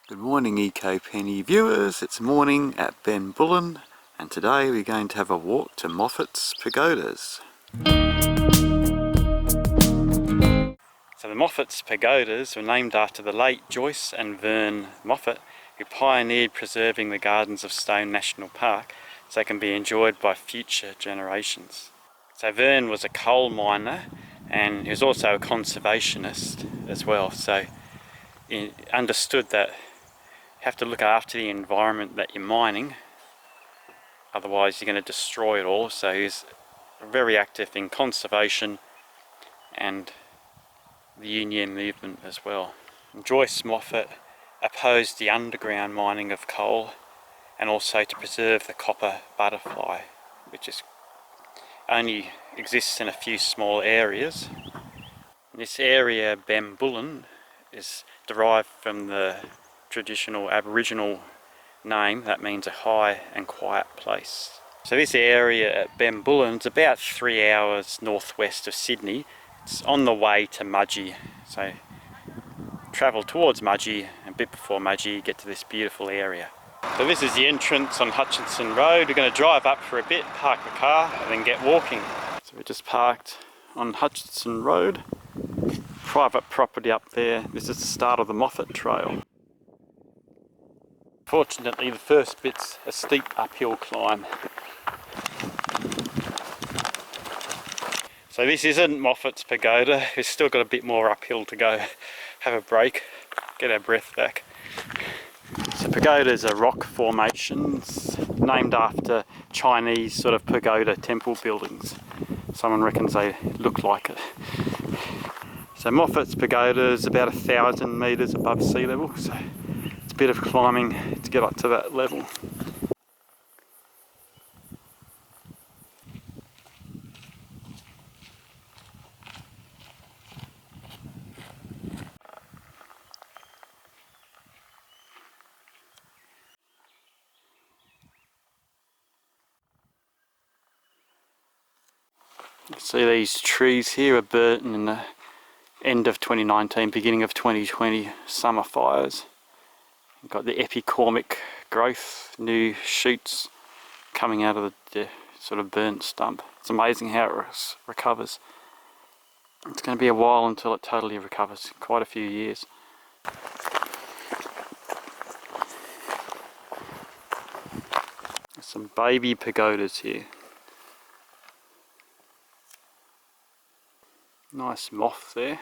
Good morning ecopenny viewers, it's morning at Ben Bullen and today we're going to have a walk to Moffitts Pagodas. So the Moffitts Pagodas were named after the late Joyce and Vern Moffitt, who pioneered preserving the gardens of Stone National Park so they can be enjoyed by future generations. So Vern was a coal miner and he was also a conservationist as well, so he understood that you have to look after the environment that you're mining, otherwise you're going to destroy it all. So he's very active in conservation and the union movement as well. And Joyce Moffitt opposed the underground mining of coal and also to preserve the copper butterfly, which is only exists in a few small areas. This area, Ben Bullen, is derived from the traditional Aboriginal name that means a high and quiet place. So this area at Ben Bullen is about 3 hours northwest of Sydney. It's on the way to Mudgee, so travel towards Mudgee, and a bit before Mudgee you get to this beautiful area. So this is the entrance on Hutchinson Road. We're going to drive up for a bit, park the car and then get walking. So we just parked on Hutchinson Road, private property up there. This is the start of the Moffitt Trail. Fortunately the first bit's a steep uphill climb. So this isn't Moffitts Pagoda, we've still got a bit more uphill to go. Have a break, get our breath back. So pagodas are rock formations named after Chinese sort of pagoda temple buildings. Someone reckons they look like it. So Moffitts Pagoda is about 1,000 metres above sea level, so it's a bit of climbing to get up to that level. You see these trees here are burnt in the end of 2019, beginning of 2020 summer fires. You've got the epicormic growth, new shoots coming out of the sort of burnt stump. It's amazing how it recovers. It's going to be a while until it totally recovers, quite a few years. There's some baby pagodas here. Nice moth there.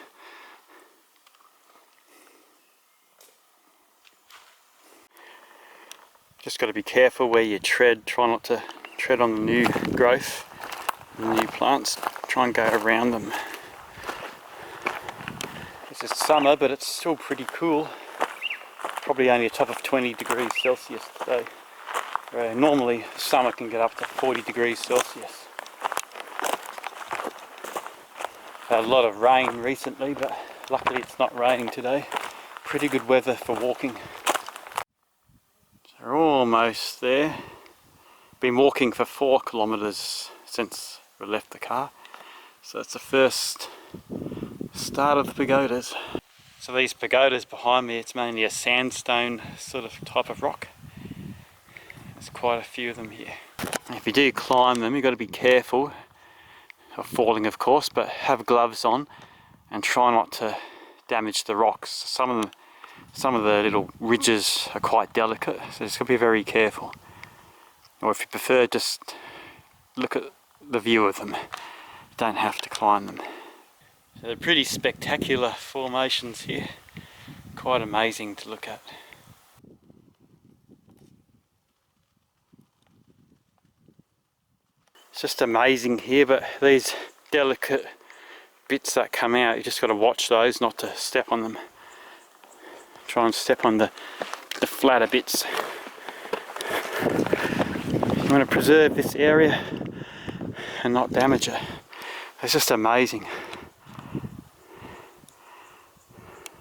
Just got to be careful where you tread, try not to tread on the new growth, the new plants, try and go around them. This is summer but it's still pretty cool, probably only a top of 20 degrees Celsius today. Normally summer can get up to 40 degrees Celsius. Had a lot of rain recently, but luckily it's not raining today. Pretty good weather for walking. So we're almost there. Been walking for 4 kilometres since we left the car. So it's the first start of the pagodas. So these pagodas behind me, it's mainly a sandstone sort of type of rock. There's quite a few of them here. If you do climb them, you've got to be careful of falling, of course, but have gloves on and try not to damage the rocks. Some of the little ridges are quite delicate, so just got to be very careful. Or if you prefer, just look at the view of them. You don't have to climb them. So they're pretty spectacular formations here. Quite amazing to look at. It's just amazing here, but these delicate bits that come out, you just got to watch those not to step on them. Try and step on the flatter bits. You want to preserve this area and not damage it. It's just amazing.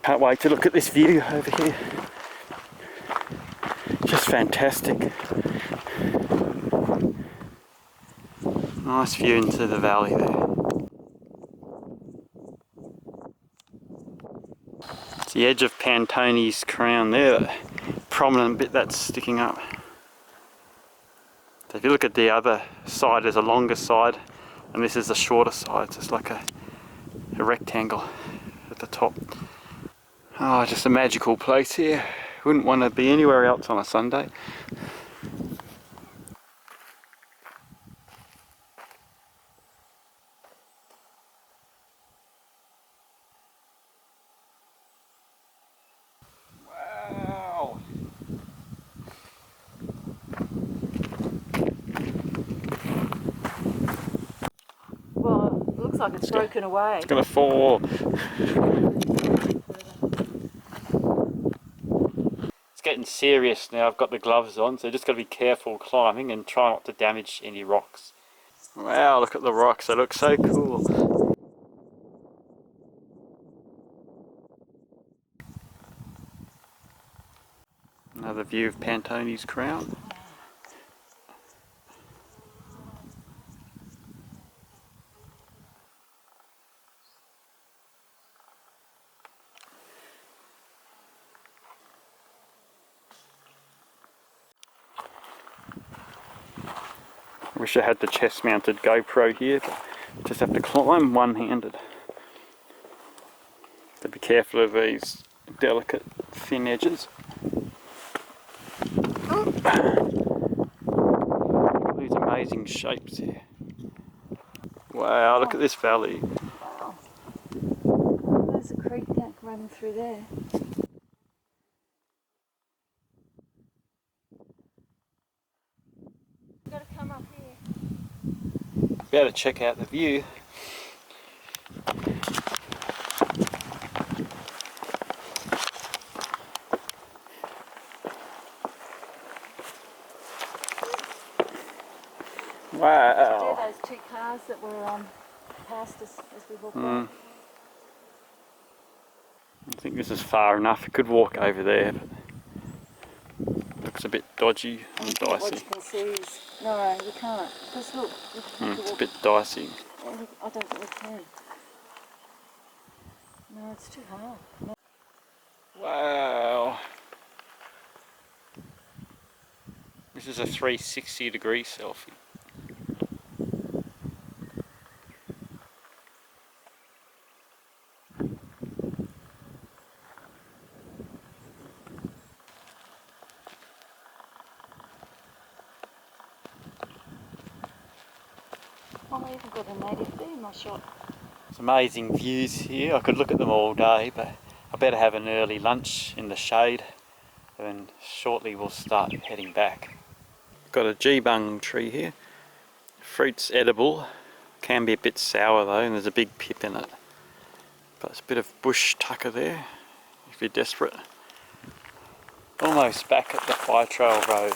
Can't wait to look at this view over here. Just fantastic. Nice view into the valley there. It's the edge of Pantoni's crown there that prominent bit that's sticking up. So if you look at the other side, there's a longer side, and this is the shorter side. So it's like a rectangle at the top. Oh, just a magical place here. Wouldn't want to be anywhere else on a Sunday. Wow! Well, it looks like it's broken away. It's going to fall. It's getting serious now. I've got the gloves on, so just got to be careful climbing and try not to damage any rocks. Wow, look at the rocks. They look so cool. Another view of Pantone's Crown. Wish I had the chest mounted GoPro here, but just have to climb one-handed. So be careful of these delicate thin edges. These amazing shapes here. Wow, look at this valley. Wow. There's a creek running through there. You've got to come up here. Be able to check out the view. Wow. They're those two cars that were past us as we walked by. I think this is far enough. You could walk over there, but looks a bit dodgy and What dicey. you can see is... No, you can't. Because look, you have to It's a walk. bit dicey. Oh, look, I don't think we can. No, it's too hard. No. Wow. This is a 360-degree selfie. Oh, I even got a native bee in my shot. It's amazing views here. I could look at them all day, but I better have an early lunch in the shade, and shortly we'll start heading back. Got a G-bung tree here. Fruit's edible. Can be a bit sour though, and there's a big pip in it. But it's a bit of bush tucker there, if you're desperate. Almost back at the Fire Trail Road.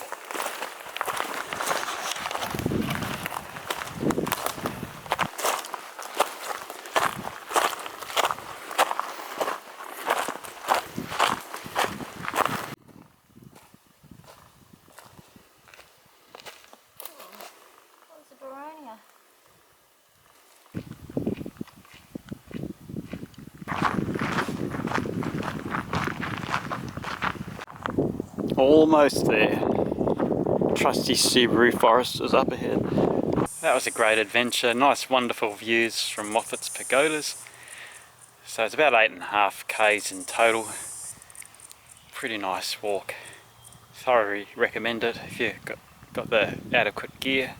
Almost there. Trusty Subaru Foresters up ahead. That was a great adventure. Nice wonderful views from Moffitts Pagodas. So it's about 8.5 k's in total. Pretty nice walk. Thoroughly recommend it if you've got the adequate gear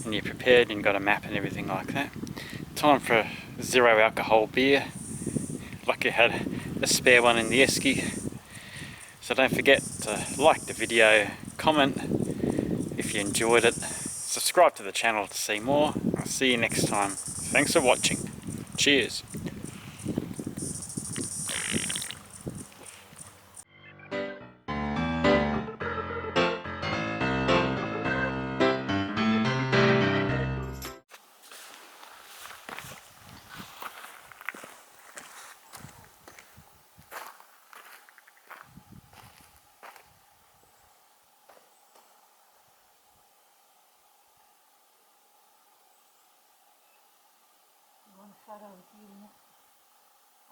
and you're prepared and you've got a map and everything like that. Time for a zero alcohol beer. Lucky I had a spare one in the esky. So don't forget to like the video, comment if you enjoyed it, subscribe to the channel to see more. I'll see you next time. Thanks for watching. Cheers. I want a photo with you in it.